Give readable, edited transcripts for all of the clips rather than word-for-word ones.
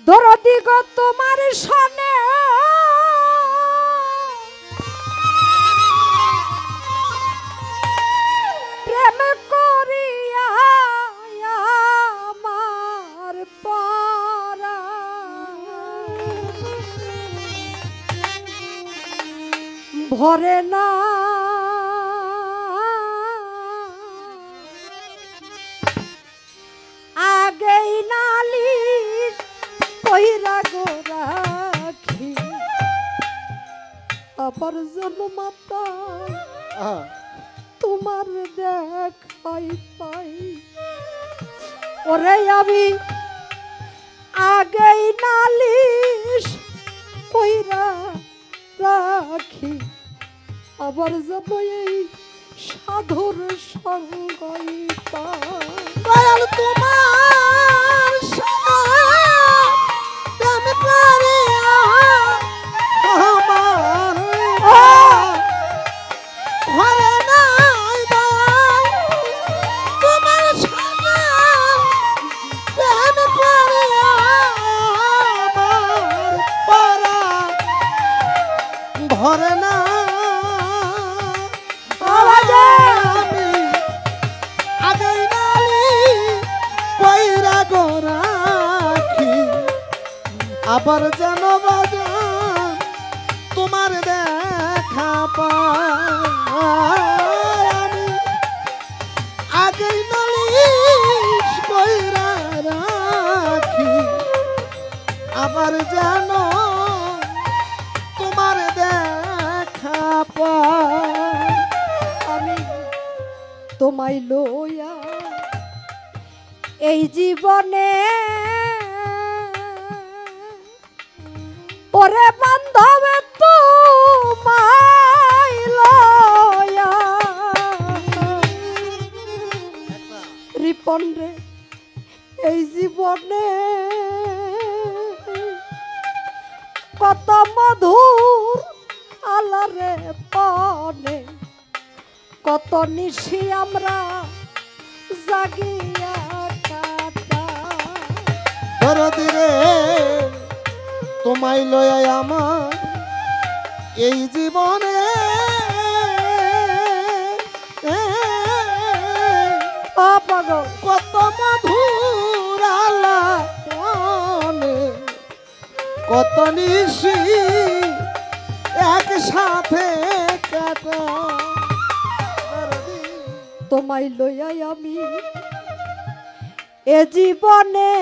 দরদি গো তোমার সনে প্রেম করিয়া আমার পরা ভরে না আগেই নালিশ কইরা গো রাখি আবার জন্মতা তোমার দেখাই পাই ওরে আমি আগেই নালিশ কইরা রাখি আবার যাব এই সাধুর সঙ্গই পাই তোমার প্রেম করিয়া আমার ঘরে নাই দয়াল তোমার সঙ্গে প্রেম করিয়া আমার পারা ভরে না আমি আগেই নালি কইরা গো রাখি আবার যেন বাজান তোমার দেখা পাই আমি আগেই নালিশ কইরা রাখি আবার যেন তোমার দেখা পাই আমি তোমায় লইয়া এই জীবনে ওরে বান্ধব তোমায় লইয়া রিপন রে এই জীবনে কত মধুর আলারে পানে কত নিশি আমরা জাগিয়া কাটা দরদি রে তোমায় লয় আমার এই জীবনে পাগল কত মধুর আলাপনে কত নিশি একসাথে কাটা তোমায় লইয়া আমি এ জীবনে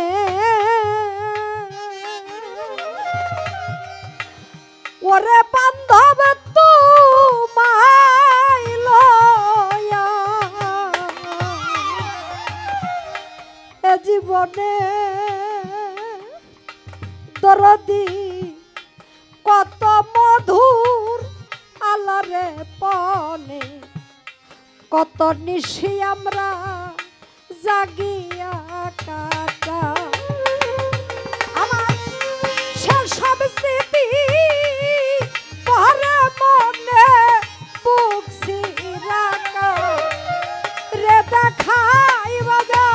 ওরে বান্ধব তোমায় লইয়া এ জীবনে দরদি কত মধুর আলারে পনে কত নিশি আমরা জাগিয়া কাটা আমার সব স্মৃতি পরে মনে বুক সিরাকা রে দেখাই বাজা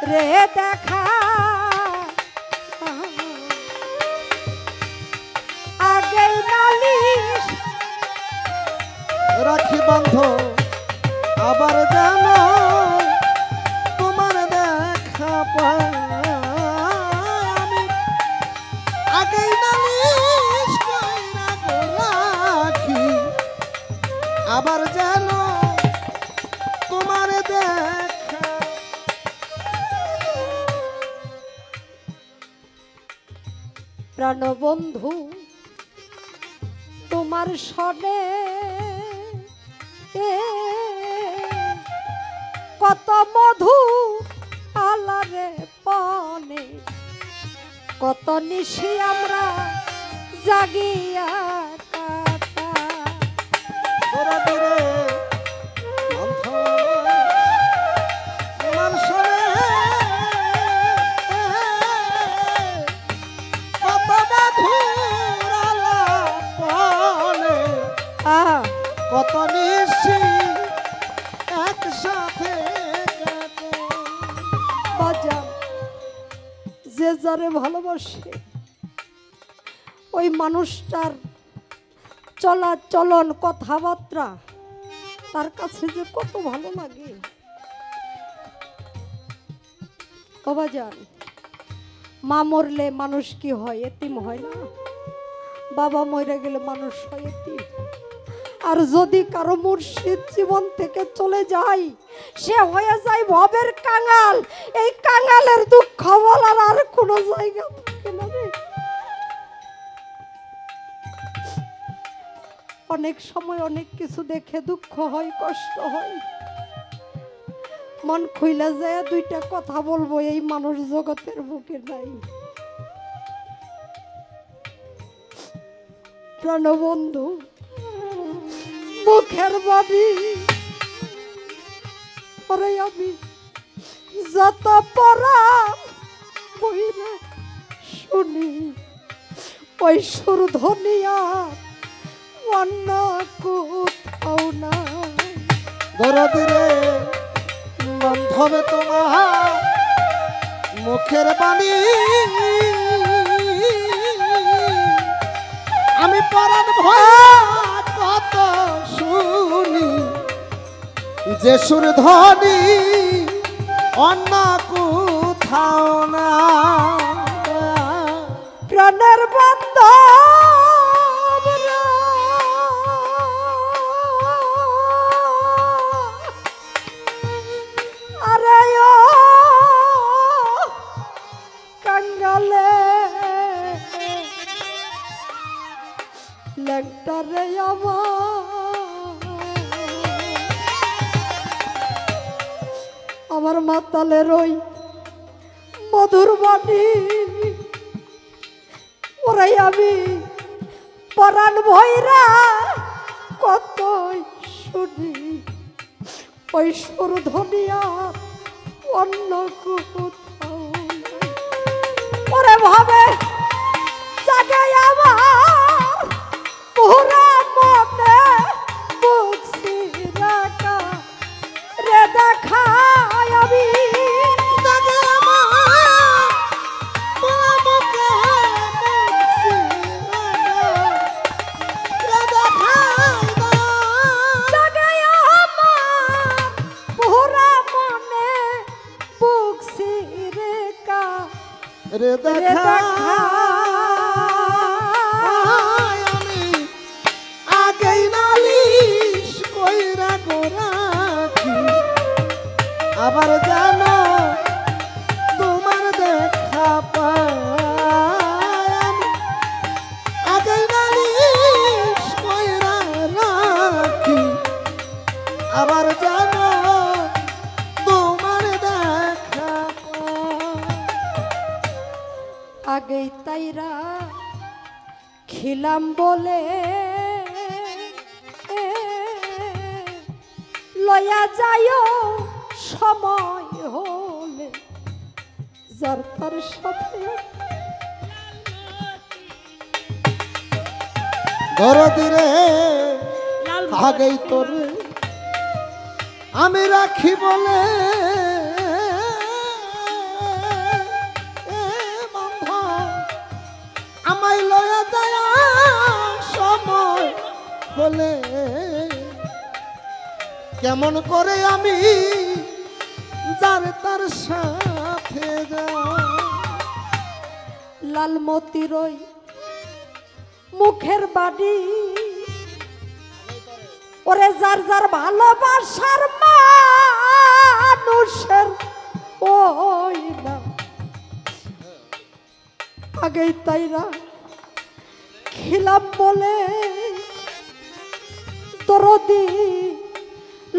রে দেখা আগে নালিশ রাখি বন্ধ আবার জানো তোমার দেখা পাই আমি আগেই নালিশ কইরা গো রাখি আবার জানো তোমার দেখা প্রাণবন্ধু তোমার সনে কত মধু আলারে পানে কত নিশি আমরা জাগিয়া কাটা। দরদি রে বন্ধু তোমার সরে কত মধুর আলাপ বলে কত নিশি একসাথে কাটে। বাজান যে যারে ভালোবাসে ওই মানুষটার চলাচলন কথাবার্তা তার কাছে যে কত ভালো লাগে। ও বাজান, মা মরলে মানুষ কি হয়? এতিম হয় না? বাবা মরে গেলে মানুষ হয় এতিম। আর যদি কারো মুর্শিদ জীবন থেকে চলে যায় সে হয়ে যায় ভবের কাঙাল। এই কাঙালের দুঃখ বলার আর কোনো জায়গা থাকে না রে। অনেক সময় অনেক কিছু দেখে দুঃখ হয়, কষ্ট হয়, মন খুইলা যায়। দুইটা কথা বলবো, এই মানুষ জগতের বুকে নাই। প্রাণবন্ধু মুখের বাড়ি পরে আমি যত পড়া বইরে শুনি ওই সুর ধনিয়া অন্য কোথাও না। দরদি রে বান্ধবে তোমার মুখের বাণী আমি পরাণ ভয়া কত শুনি যে সুর ধ্বনি অন্য কোথাও না। প্রাণের বন্ধ আরে ও কাঙ্গালে লেংটারে আমার মাতালের ওই মধুর বাণী ওরাই আমি পরাণ ভৈরা কত শুনি ওই সুর ধনিয়া অন্য কোথাও নাই। ওরে ভাবে জাগে আমার পুরা মনে বুঝি রাখা রে দেখায় আমি জাগে আমার পুরা মনে বুঝি রাখা রে দেখায় না। জাগে আমার পুরা মনে বুঝি রেখা রে দেখায় আমি আগেই নালিশ কইরা গোরাখি আবার জানো তোমার দেখা পাই আমি আগেই নালিশ কইরা রাখি আবার জানো তোমার দেখা পাই। আগেই তাইরা খিলাম বলে লয়া যায় সময় হলে যার তার সাথে। দরদি রে আগেই তোরে আমি রাখি বলে বন্ধ আমায় লয়া যায় সময় হলে কেমন করে আমি যার তার সাথে যাই। লালমতির ওই মুখের বাড়ি ওরে যার যার ভালোবাসার মানুষের ওই না। আগেই তাইরা খিলাম বলে দরদি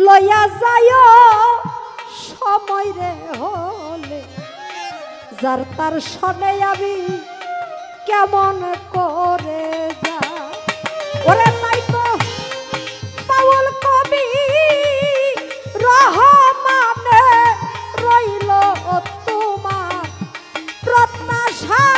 লইয়া যায় সময় রে হলে যার তার সনে আমি কেমন করে যা ওরে তাই তো পাওয়াল কবি রহমানে রইল তোমার প্রত্যাশা